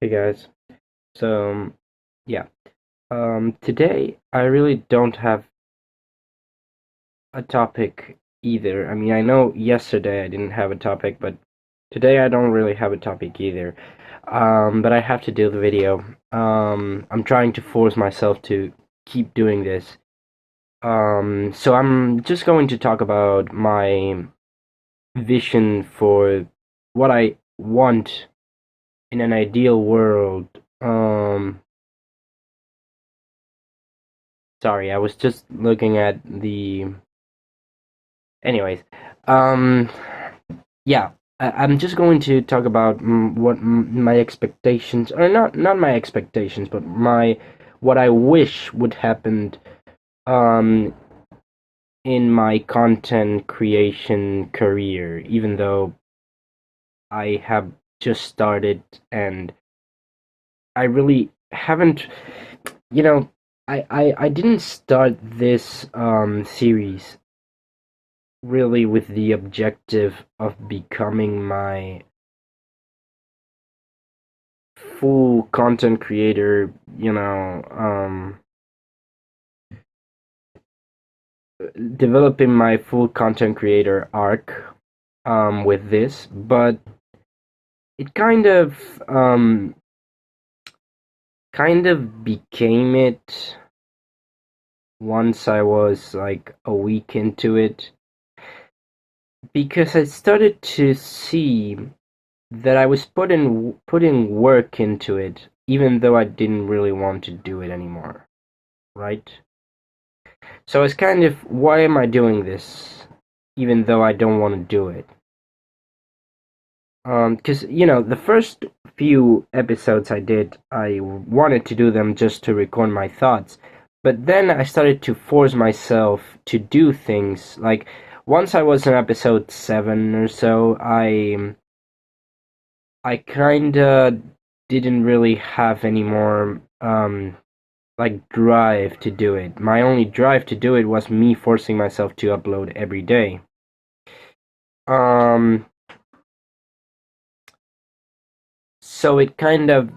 Hey guys. Yeah. Today I really don't have a topic either. I mean, I know yesterday I didn't have a topic, but today I don't really have a topic either. But I have to do the video. I'm trying to force myself to keep doing this. So I'm just going to talk about my vision for what I want in an ideal world. Sorry, I was just looking at the. Anyways, um, yeah, I'm just going to talk about what my expectations, or not my expectations, but my what I wish would happen um in my content creation career, even though I have just started and I really haven't, you know, I didn't start this series really with the objective of becoming my full content creator, developing my full content creator arc with this, but it kind of became it once I was like a week into it because I started to see that I was putting work into it, even though I didn't really want to do it anymore, right? So it's kind of, why am I doing this, even though I don't want to do it? Because the first few episodes I did, I wanted to do them just to record my thoughts, but then I started to force myself to do things. Like once I was in episode 7 or so, I kinda didn't really have any more like drive to do it. My only drive to do it was me forcing myself to upload every day. Um so it kind of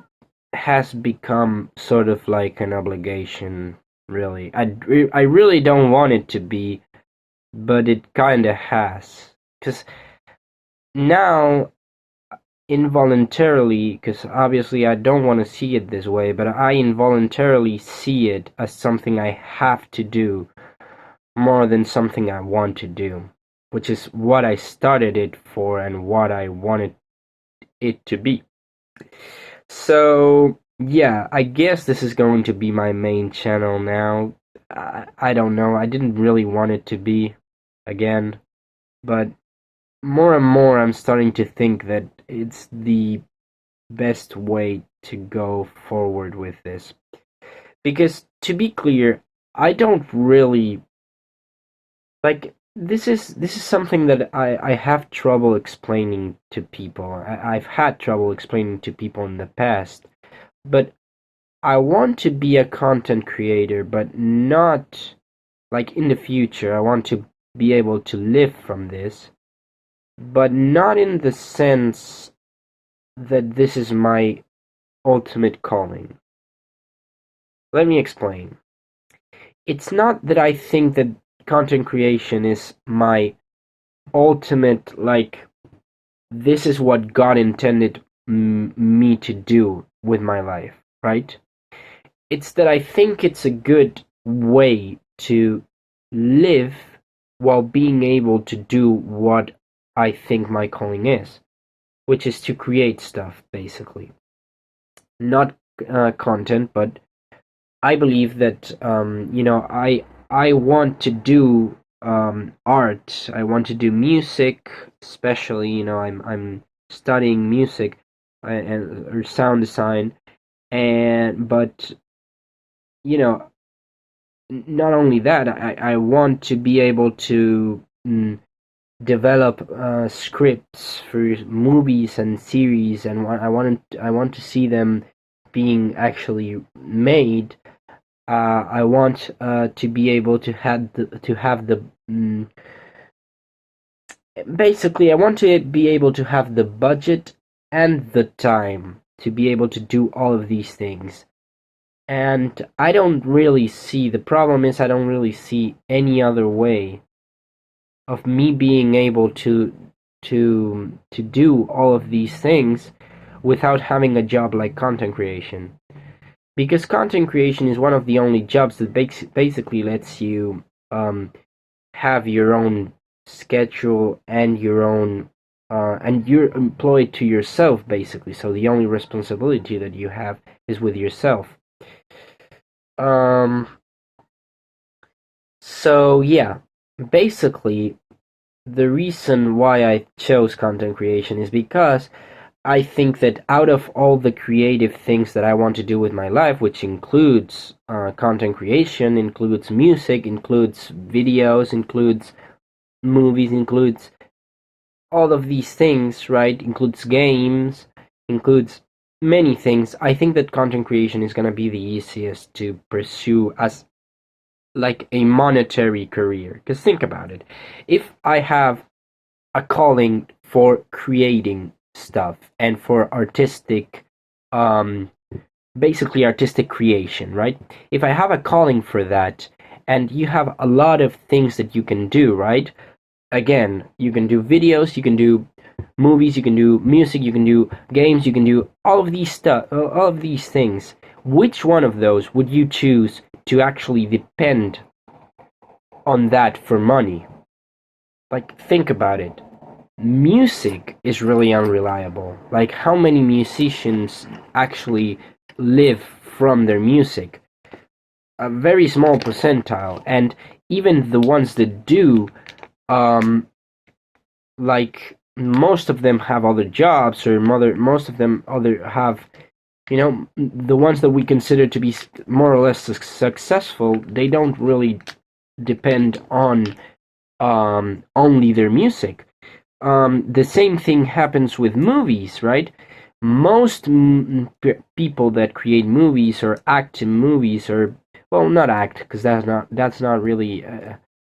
has become sort of like an obligation, really. I really don't want it to be, but it kind of has. Cuz now involuntarily, because obviously I don't want to see it this way, but I involuntarily see it as something I have to do more than something I want to do, which is what I started it for and what I wanted it to be. So, yeah, I guess this is going to be my main channel now. I don't know, I didn't really want it to be, again, but more and more I'm starting to think that it's the best way to go forward with this. Because to be clear, I don't really like this is something that I have trouble explaining to people. I've had trouble explaining to people in the past, but I want to be a content creator, but not like in the future. I want to be able to live from this, but not in the sense that this is my ultimate calling. Let me explain. It's not that I think that content creation is my ultimate, like, this is what God intended me to do with my life, right? It's that I think it's a good way to live while being able to do what I think my calling is, which is to create stuff, basically. Not content, but I believe that I want to do art. I want to do music, especially. I'm studying music and or sound design, and but you know not only that, I want to be able to develop scripts for movies and series, and I want to see them being actually made. I want to be able to have the basically I want to be able to have the budget and the time to be able to do all of these things. And I don't really see, the problem is I don't really see any other way of me being able to do all of these things without having a job like content creation. Because content creation is one of the only jobs that basically lets you have your own schedule and your own and you're employed to yourself basically. So the only responsibility that you have is with yourself. Um, so yeah, basically the reason why I chose content creation is because I think that out of all the creative things that I want to do with my life, which includes content creation, includes music, includes videos, includes movies, includes all of these things, right? Includes games, includes many things. I think that content creation is going to be the easiest to pursue as like a monetary career. Because think about it. If I have a calling for creating stuff and for artistic um basically artistic creation, right? If I have a calling for that and you have a lot of things that you can do, right? Again, you can do videos, you can do movies, you can do music, you can do games, you can do all of these stuff, all of these things. Which one of those would you choose to actually depend on that for money? Like, think about it. Music is really unreliable. Like, how many musicians actually live from their music? A very small percentile, and even the ones that do, um, like most of them have other jobs, or most of them other have, the ones that we consider to be more or less successful. They don't really depend on only their music. The same thing happens with movies, right? Most people that create movies or act in movies, or well, not act because that's not really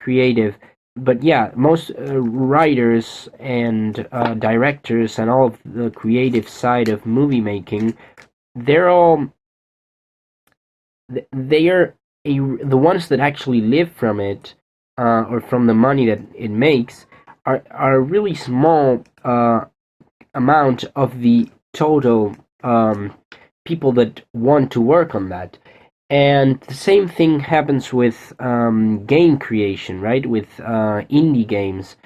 creative, but yeah, most writers and directors and all of the creative side of movie making, they're all they are the ones that actually live from it, or from the money that it makes, are a really small amount of the total people that want to work on that. And the same thing happens with game creation, right? With indie games.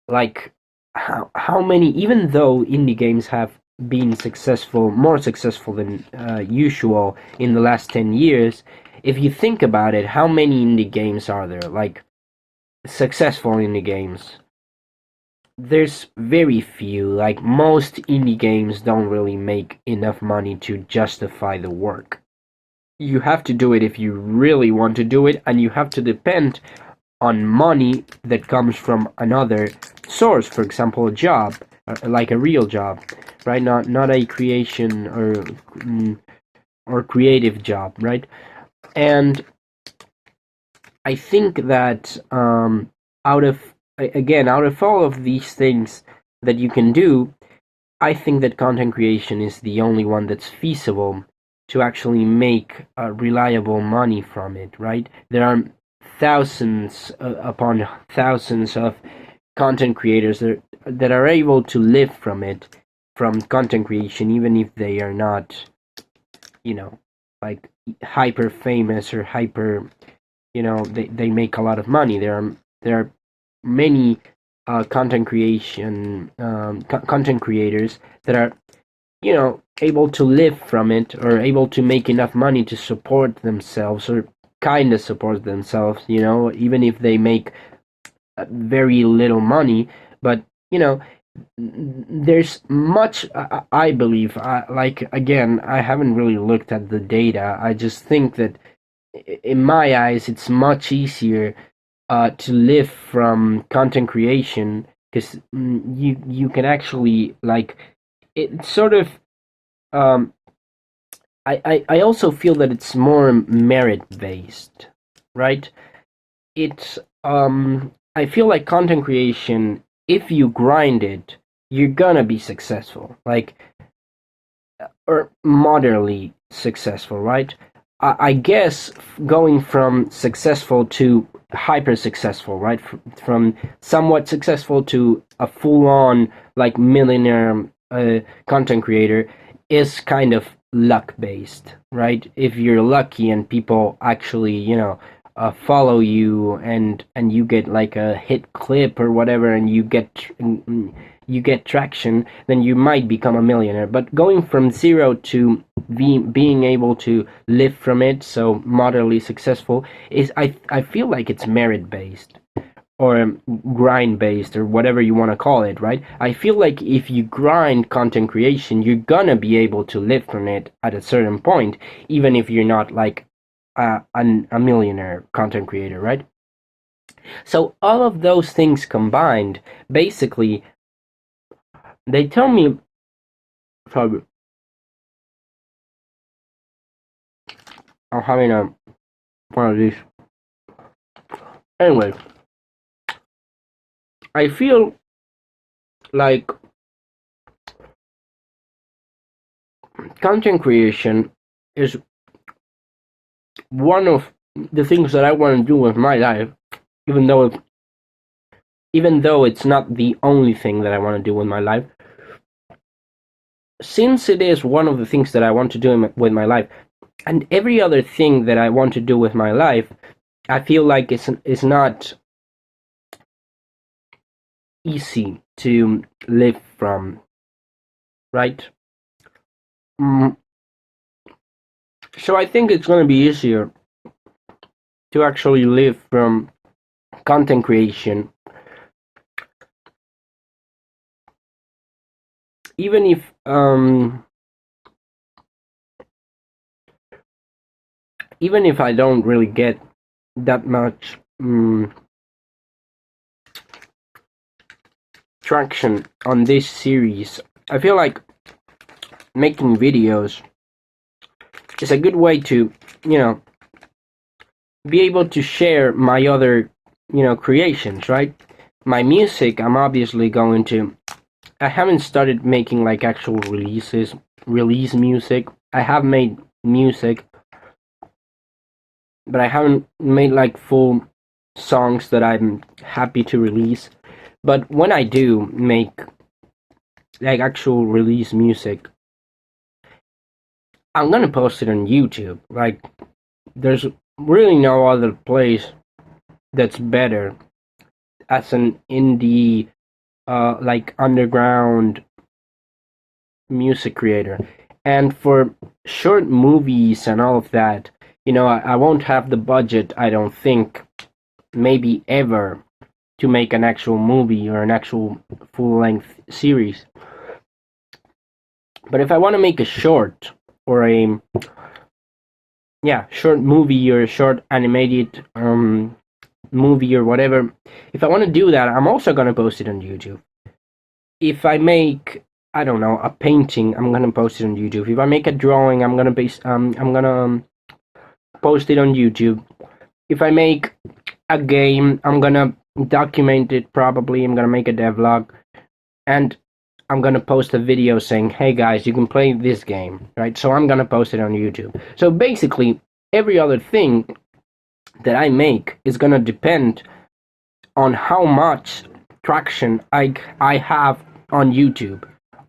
Like, how many, even though indie games have been successful, more successful than usual in the last 10 years, if you think about it, how many indie games are there? Like, successful indie games? There's very few. Like, most indie games don't really make enough money to justify the work. You have to do it if you really want to do it, and you have to depend on money that comes from another source. For example, a job, like a real job, right? Not a creation or creative job, right? And I think that out of out of all of these things that you can do, I think that content creation is the only one that's feasible to actually make reliable money from it, right? There are thousands upon thousands of content creators that are able to live from it, from content creation, even if they are not, you know, like hyper famous or hyper, they make a lot of money. There are many content creators that are, able to live from it, or able to make enough money to support themselves, or kind of support themselves, even if they make very little money. But there's much, I believe, like, again, I haven't really looked at the data. I just think that in my eyes it's much easier to live from content creation, because you can actually, like, it sort of, um I also feel that it's more merit based, right? It's I feel like content creation, if you grind it, you're gonna be successful. Like, or moderately successful, right? I guess going from successful to hyper successful, right? From somewhat successful to a full on like millionaire content creator is kind of luck based, right? If you're lucky and people actually, follow you and you get like a hit clip or whatever, and you get traction, then you might become a millionaire. But going from zero to being able to live from it, so moderately successful, is I feel like it's merit based or grind based or whatever you want to call it, right? I feel like if you grind content creation, you're gonna be able to live from it at a certain point, even if you're not like a millionaire content creator, right? So all of those things combined, basically, they tell me. Sorry, I'm having a one of these. Anyway, I feel like content creation is one of the things that I want to do with my life, even though it's not the only thing that I want to do with my life. Since it is one of the things that I want to do with my life, and every other thing that I want to do with my life, I feel like it's not easy to live from, right? Mm, so I think it's going to be easier to actually live from content creation, even if I don't really get that much traction on this series. I feel like making videos is a good way to, be able to share my other, creations, right? My music, I'm obviously going to. I haven't started making like actual release music. I have made music, but I haven't made like full songs that I'm happy to release. But when I do make like actual release music, I'm gonna post it on YouTube. Like, there's really no other place that's better as an indie, like underground music creator. And for short movies and all of that, I won't have the budget, I don't think, maybe ever, to make an actual movie or an actual full length series. But if I want to make a short or a short movie or a short animated movie or whatever, if I want to do that, I'm also gonna post it on YouTube. If I make, I don't know, a painting, I'm gonna post it on YouTube. If I make a drawing, I'm gonna post it on YouTube. If I make a game, I'm gonna document it probably. I'm gonna make a devlog, and I'm gonna post a video saying, "Hey guys, you can play this game," right? So I'm gonna post it on YouTube. So basically, every other thing that I make is gonna depend on how much traction I have on YouTube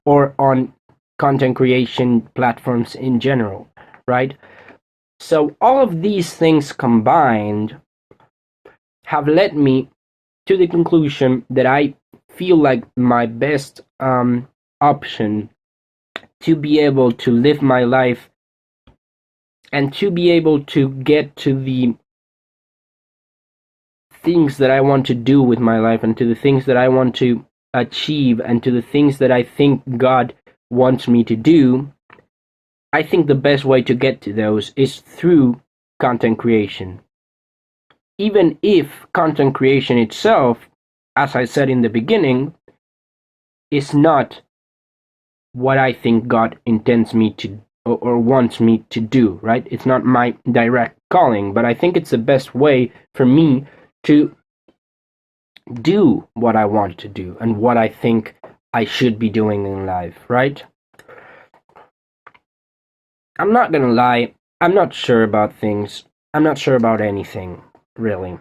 or on content creation platforms in general, right? So all of these things combined have led me to the conclusion that I feel like my best option to be able to live my life and to be able to get to the things that I want to do with my life and to the things that I want to achieve and to the things that I think God wants me to do, I think the best way to get to those is through content creation. Even if content creation itself, as I said in the beginning, is not what I think God intends me to or wants me to do, right? It's not my direct calling, but I think it's the best way for me to do what I want to do and what I think I should be doing in life, right? I'm not gonna lie, I'm not sure about things. I'm not sure about anything, really.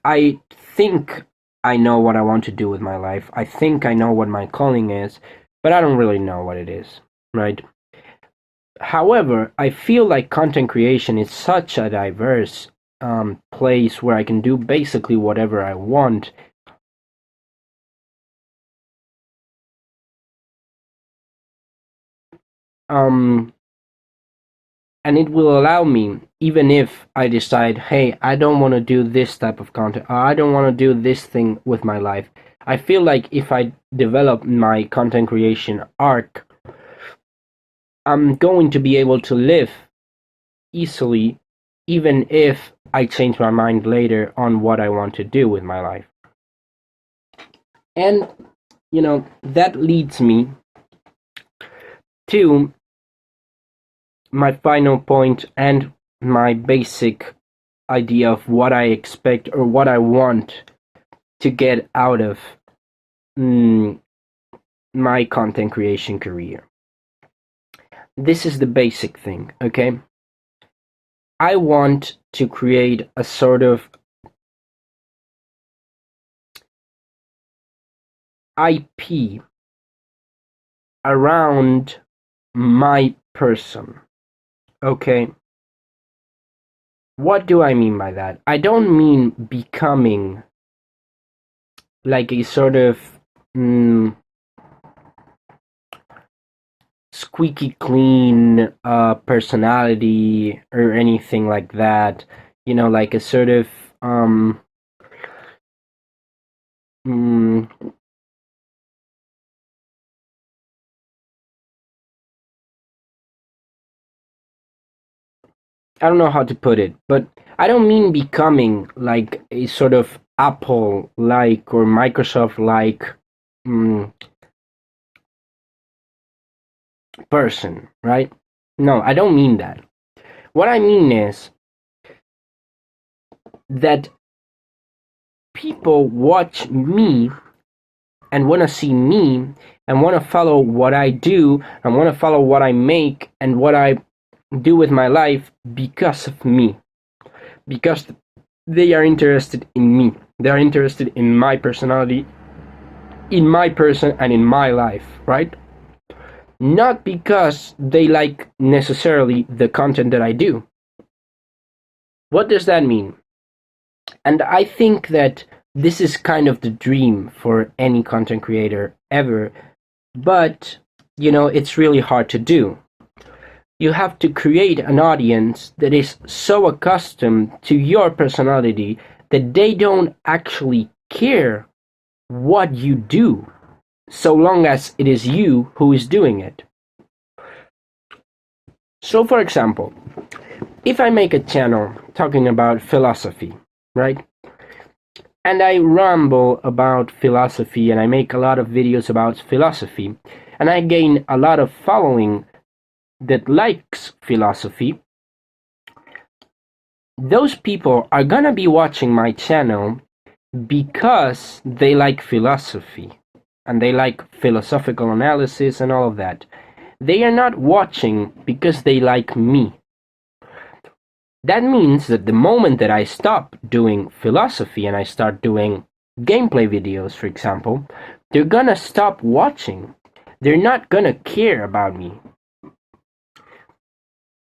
I think I know what I want to do with my life. I think I know what my calling is, but I don't really know what it is, right? However, I feel like content creation is such a diverse place where I can do basically whatever I want. Um, and it will allow me, even if I decide, hey, I don't want to do this type of content, or I don't want to do this thing with my life. I feel like if I develop my content creation arc, I'm going to be able to live easily, even if I change my mind later on what I want to do with my life. And, that leads me to my final point and my basic idea of what I expect or what I want to get out of my content creation career. This is the basic thing, okay? I want to create a sort of IP around my person, okay? What do I mean by that? I don't mean becoming like a sort of squeaky clean personality or anything like that. Like a sort of mm, I don't know how to put it, but I don't mean becoming like a sort of Apple like or Microsoft like person, right? No, I don't mean that. What I mean is that people watch me and want to see me and want to follow what I do and want to follow what I make and what I do with my life because of me. Because they are interested in me. They are interested in my personality, in my person, and in my life, right? Not because they like necessarily the content that I do. What does that mean? And I think that this is kind of the dream for any content creator ever, but it's really hard to do. You have to create an audience that is so accustomed to your personality that they don't actually care what you do, so long as it is you who is doing it. So, for example, if I make a channel talking about philosophy, right? And I ramble about philosophy and I make a lot of videos about philosophy, and I gain a lot of following that likes philosophy, those people are gonna be watching my channel because they like philosophy and they like philosophical analysis and all of that. They are not watching because they like me. That means that the moment that I stop doing philosophy and I start doing gameplay videos, for example, they're gonna stop watching. They're not gonna care about me.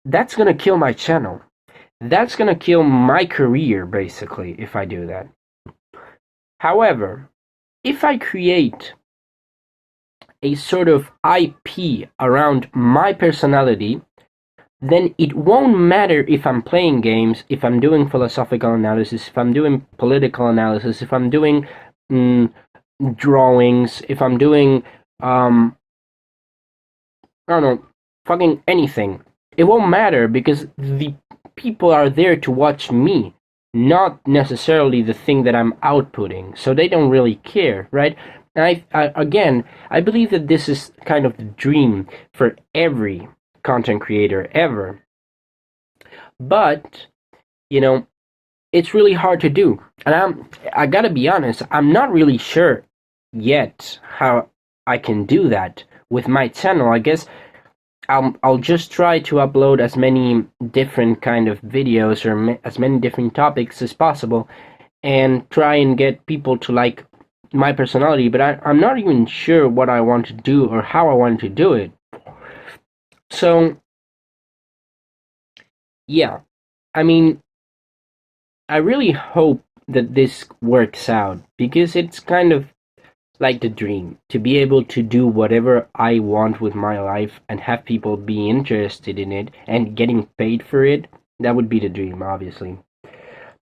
That's gonna kill my channel. That's gonna kill my career, basically, if I do that. However, if I create a sort of IP around my personality, then it won't matter if I'm playing games, if I'm doing philosophical analysis, if I'm doing political analysis, if I'm doing drawings, if I'm doing, I don't know, fucking anything. It won't matter because the people are there to watch me, not necessarily the thing that I'm outputting. So they don't really care, right? And again, I believe that this is kind of the dream for every content creator ever. But, it's really hard to do. And I gotta be honest, I'm not really sure yet how I can do that with my channel. I guess I'll just try to upload as many different kind of videos or as many different topics as possible, and try and get people to like my personality. But I'm not even sure what I want to do or how I want to do it. So yeah, I mean, I really hope that this works out, because it's kind of like the dream to be able to do whatever I want with my life and have people be interested in it and getting paid for it. That would be the dream, obviously.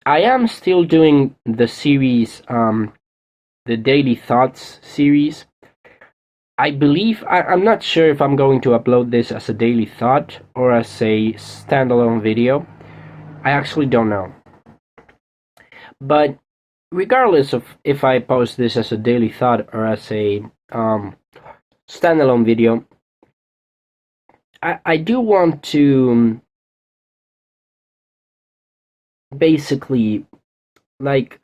I am still doing the series, the Daily Thoughts series. I believe, I'm not sure if I'm going to upload this as a daily thought or as a standalone video. I actually don't know. But regardless of if I post this as a daily thought or as a standalone video, I do want to basically, like,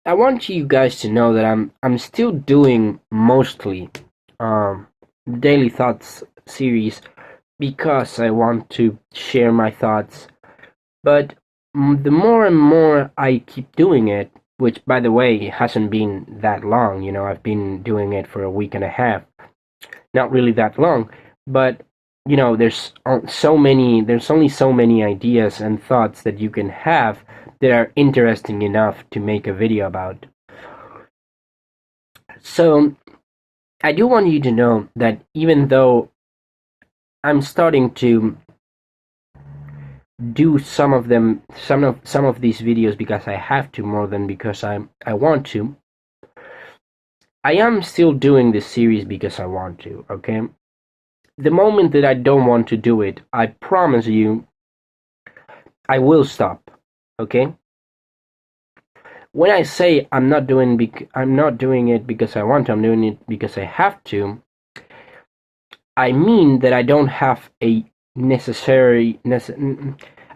I want you guys to know that I'm still doing mostly daily thoughts series because I want to share my thoughts. But the more and more I keep doing it, which by the way hasn't been that long, I've been doing it for a week and a half, not really that long, but there's only so many ideas and thoughts that you can have that are interesting enough to make a video about. So I do want you to know that even though I'm starting to do some of these videos because I have to more than because I want to, I am still doing this series because I want to, okay? The moment that I don't want to do it, I promise you I will stop, okay? When I say I'm not doing it because I want to, I'm doing it because I have to, I mean that I don't have a I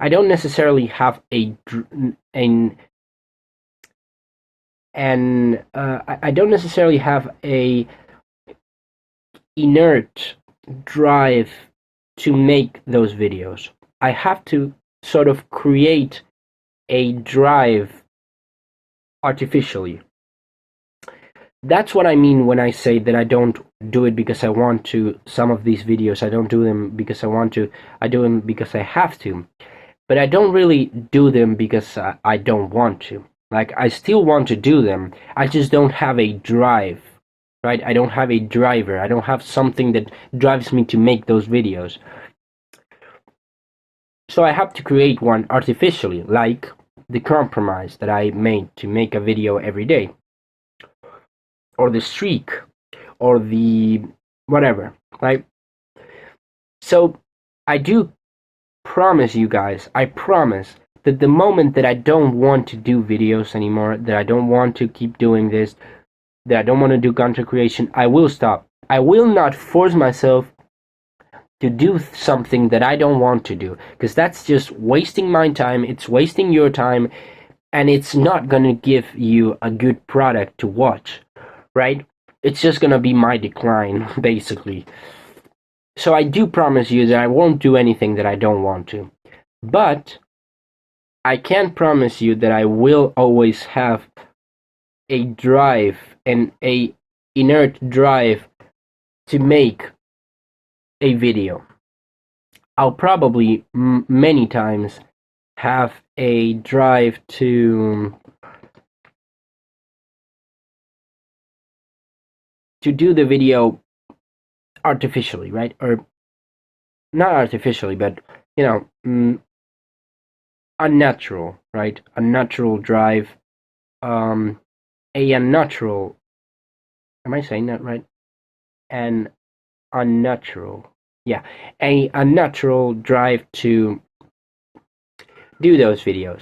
don't necessarily have I don't necessarily have a inert drive to make those videos. I have to sort of create a drive artificially. That's what I mean when I say that I don't do it because I want to. Some of these videos, I don't do them because I want to. I do them because I have to. But I don't really do them because I don't want to. Like, I still want to do them. I just don't have a drive, right? I don't have a driver. I don't have something that drives me to make those videos. So I have to create one artificially, like the compromise that I made to make a video every day, or the streak, or the whatever, right? So I do promise you guys, I promise that the moment that I don't want to do videos anymore, that I don't want to keep doing this, that I don't want to do content creation, I will stop. I will not force myself to do something that I don't want to do, because that's just wasting my time, it's wasting your time, and it's not going to give you a good product to watch, right? It's just going to be my decline, basically. So I do promise you that I won't do anything that I don't want to. But I can promise you that I will always have a drive and a inert drive to make a video. I'll probably many times have a drive to do the video artificially, right? Or not artificially, but unnatural, right? A natural drive, a unnatural. Am I saying that right? An unnatural, yeah, a unnatural drive to do those videos.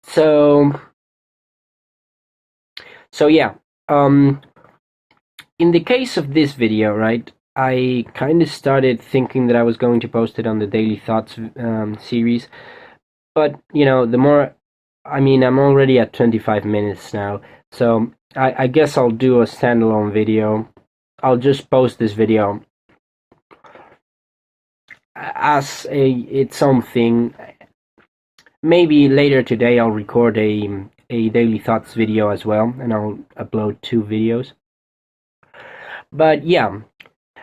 So yeah, in the case of this video, right, I kind of started thinking that I was going to post it on the Daily Thoughts series, but the more, I mean, I'm already at 25 minutes now, so I guess I'll do a standalone video. I'll just post this video as its own thing. Maybe later today I'll record a daily thoughts video as well, and I'll upload 2 videos. But yeah,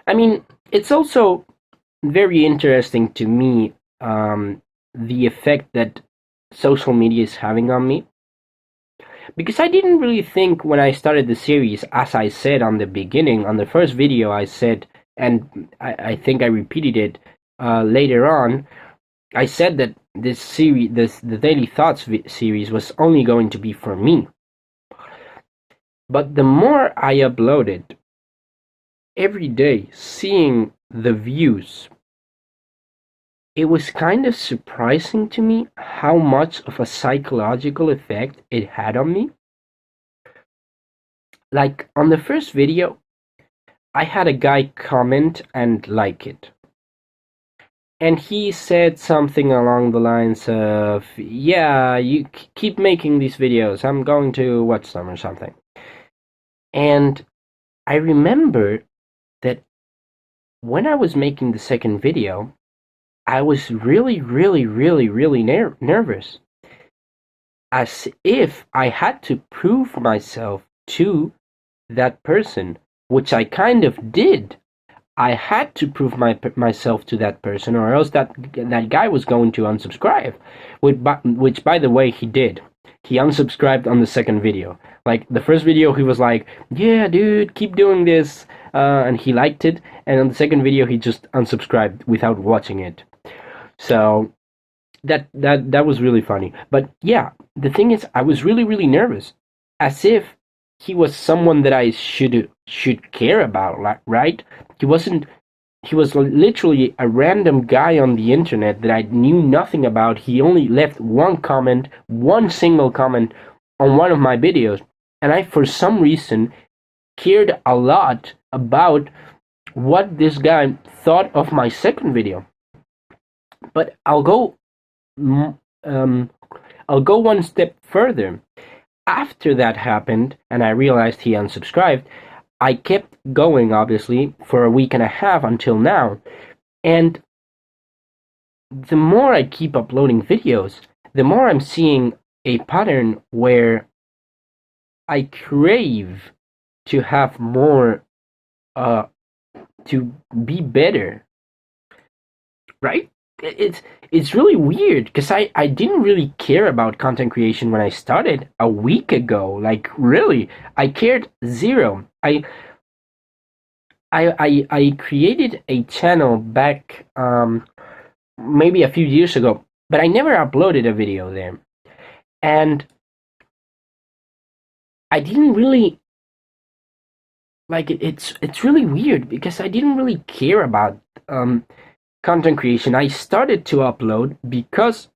I mean, it's also very interesting to me, the effect that social media is having on me. Because I didn't really think when I started the series, as I said on the beginning, on the first video I said, and I think I repeated it later on, I said that this series, the Daily Thoughts series was only going to be for me. But the more I uploaded, every day, seeing the views, it was kind of surprising to me how much of a psychological effect it had on me. Like, on the first video, I had a guy comment and like it. And he said something along the lines of, yeah, you keep making these videos, I'm going to watch them or something. And I remember that when I was making the second video, I was really, really, really, really nervous. As if I had to prove myself to that person, which I kind of did. I had to prove myself to that person, or else that guy was going to unsubscribe. Which, by the way, he did. He unsubscribed on the second video. Like, the first video, he was like, yeah, dude, keep doing this, and he liked it. And on the second video, he just unsubscribed without watching it. So that was really funny. But yeah, the thing is, I was really, really nervous, as if he was someone that I should care about, right? He wasn't. He was literally a random guy on the internet that I knew nothing about. He only left one single comment on one of my videos, and I, for some reason, cared a lot about what this guy thought of my second video. But I'll go one step further. After that happened, and I realized he unsubscribed, I kept going, obviously, for a week and a half until now. And the more I keep uploading videos, the more I'm seeing a pattern where I crave to have more, to be better. Right? It's really weird, because I didn't really care about content creation when I started a week ago. Like, really, I cared zero. I created a channel back, maybe a few years ago, but I never uploaded a video there. And I didn't really like it. It's really weird, because I didn't really care about content creation. I started to upload because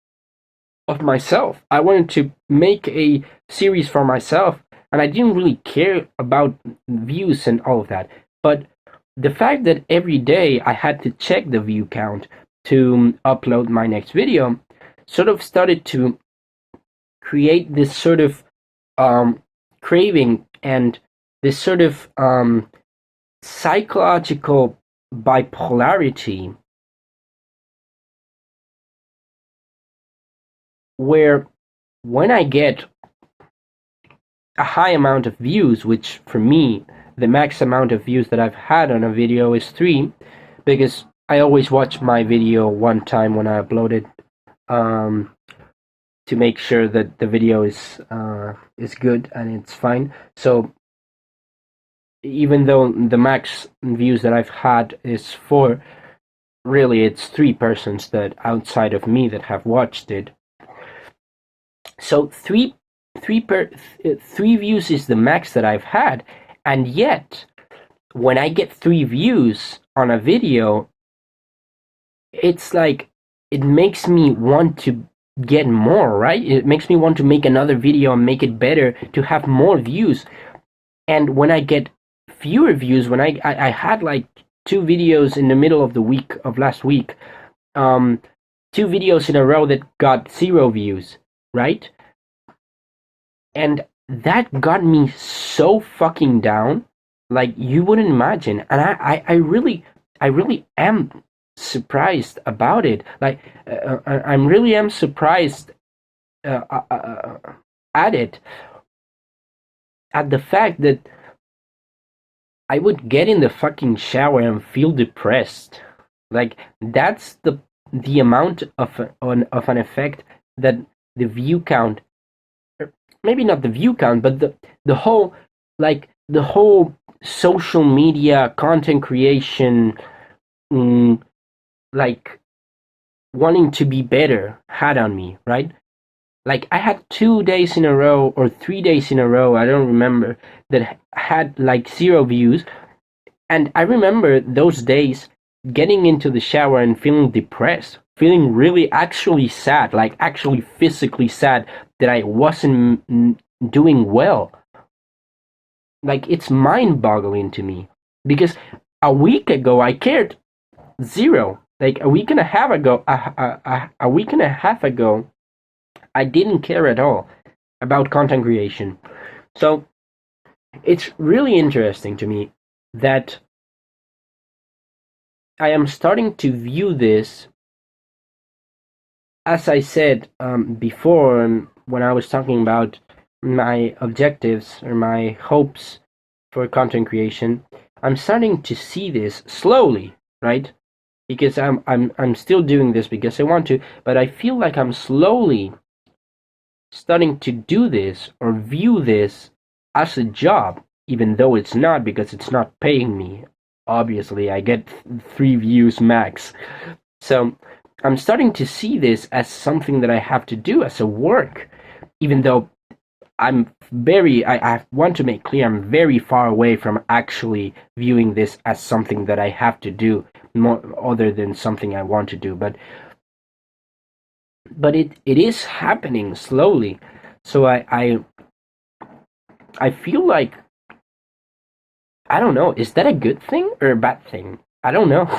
of myself. I wanted to make a series for myself, and I didn't really care about views and all of that. But the fact that every day I had to check the view count to upload my next video sort of started to create this sort of craving and this sort of psychological bipolarity, where when I get a high amount of views, which for me, the max amount of views that I've had on a video is 3, because I always watch my video one time when I upload it, to make sure that the video is good and it's fine. So even though the max views that I've had is 4, really it's 3 persons that outside of me that have watched it. So 3 views is the max that I've had, and yet when I get 3 views on a video, it's like it makes me want to get more, right? It makes me want to make another video and make it better to have more views. And when I get fewer views, when I had like 2 videos in the middle of the week of last week, 2 videos in a row that got 0 views, right? And that got me so fucking down, like you wouldn't imagine. And I really am surprised about it. Like I'm really am surprised uh, uh, uh, at it, at the fact that I would get in the fucking shower and feel depressed. Like that's the amount of an effect that the view count, maybe not the view count, but the whole, like the whole social media content creation, mm, like wanting to be better had on me, right? Like I had 2 days in a row or 3 days in a row, I don't remember, that had like zero views. And I remember those days getting into the shower and feeling depressed, feeling really actually sad, like actually physically sad that I wasn't doing well. Like it's mind boggling to me because a week ago I cared zero. Like a week and a half ago, I didn't care at all about content creation. So it's really interesting to me that I am starting to view this, as I said before, when I was talking about my objectives or my hopes for content creation. I'm starting to see this slowly, right? Because I'm still doing this because I want to, but I feel like I'm slowly starting to do this or view this as a job, even though it's not, because it's not paying me. Obviously, I get 3 views max. So I'm starting to see this as something that I have to do as a work, even though I want to make clear I'm very far away from actually viewing this as something that I have to do more other than something I want to do. But it is happening slowly. So I feel like, I don't know, is that a good thing or a bad thing? I don't know.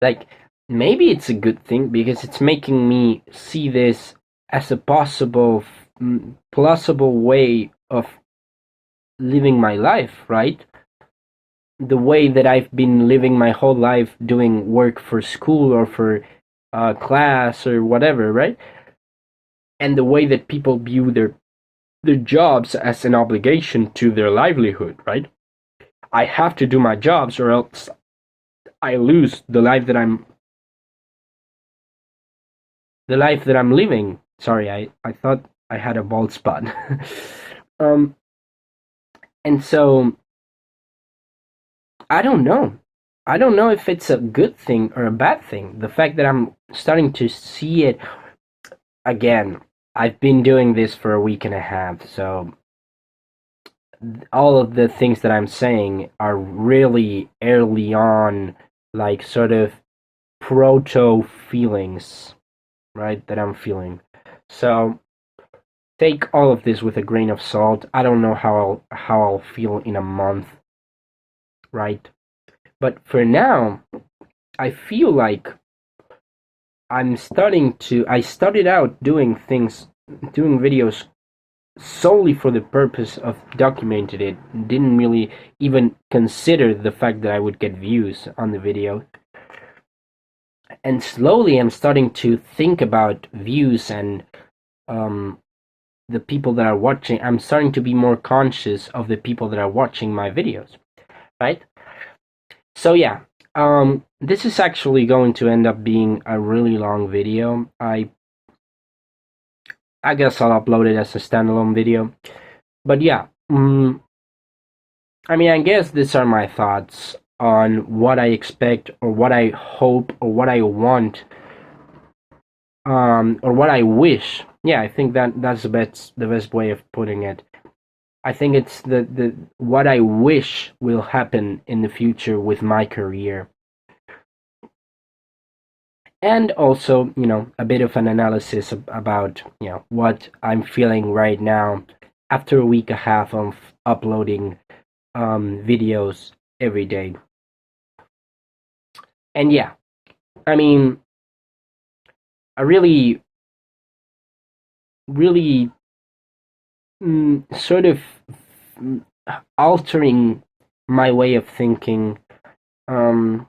Like maybe it's a good thing because it's making me see this as a plausible way of living my life, right? The way that I've been living my whole life doing work for school or for class or whatever, right? And the way that people view their jobs as an obligation to their livelihood, right? I have to do my jobs or else I lose the life that I'm living. Sorry, I thought I had a bald spot. um, and so I don't know. I don't know if it's a good thing or a bad thing. The fact that I'm starting to see it again. I've been doing this for a week and a half, so all of the things that I'm saying are really early on, like sort of proto feelings, right? That I'm feeling. So take all of this with a grain of salt. I don't know how I'll feel in a month, right? But for now, I feel like I started out doing videos solely for the purpose of documenting it. Didn't really even consider the fact that I would get views on the video. And slowly I'm starting to think about views and um, the people that are watching. I'm starting to be more conscious of the people that are watching my videos, right? So yeah, this is actually going to end up being a really long video. I guess I'll upload it as a standalone video. But yeah, I mean, I guess these are my thoughts on what I expect or what I hope or what I want, or what I wish. Yeah, I think that's the best way of putting it. I think it's the what I wish will happen in the future with my career. And also, a bit of an analysis about, what I'm feeling right now after a week and a half of uploading videos every day. And yeah, I mean, a really sort of mm, altering my way of thinking. And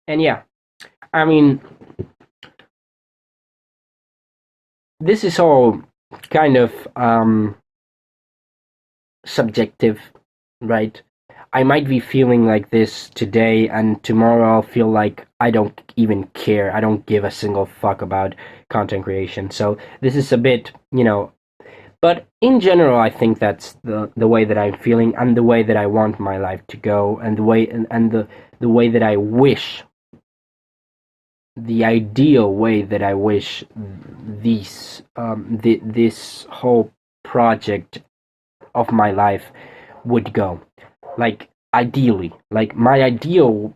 yeah, I mean, this is all kind of subjective, right? I might be feeling like this today, and tomorrow I'll feel like I don't even care. I don't give a single fuck about content creation. So this is a bit, but in general, I think that's the way that I'm feeling, and the way that I want my life to go, and the way that I wish, the ideal way that I wish this whole project of my life would go. Like ideally, like my ideal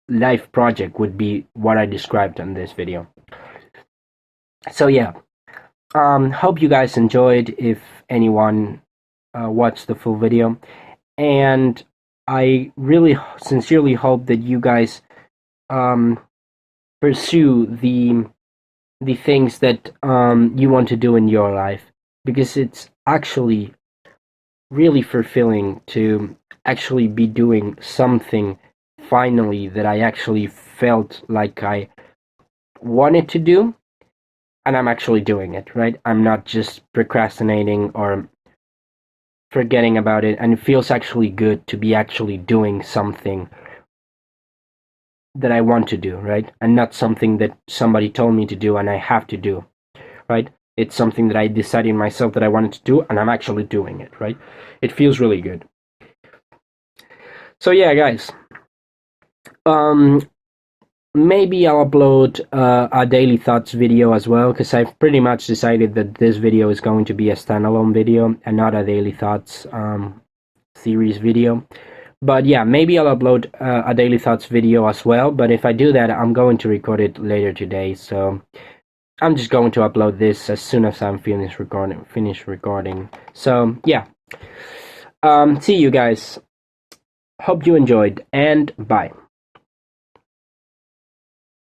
life project would be what I described in this video. So yeah, hope you guys enjoyed. If anyone watched the full video, and I really sincerely hope that you guys um, pursue the things that you want to do in your life, because it's actually really fulfilling to actually be doing something finally that I actually felt like I wanted to do, and I'm actually doing it, right? I'm not just procrastinating or forgetting about it, and it feels actually good to be actually doing something that I want to do, right? And not something that somebody told me to do and I have to do, right? It's something that I decided myself that I wanted to do, and I'm actually doing it, right? It feels really good. So yeah, guys. Maybe I'll upload a daily thoughts video as well, because I've pretty much decided that this video is going to be a standalone video and not a daily thoughts series video. But yeah, maybe I'll upload a daily thoughts video as well. But if I do that, I'm going to record it later today. So I'm just going to upload this as soon as I'm finished recording. So yeah, see you guys. Hope you enjoyed, and bye.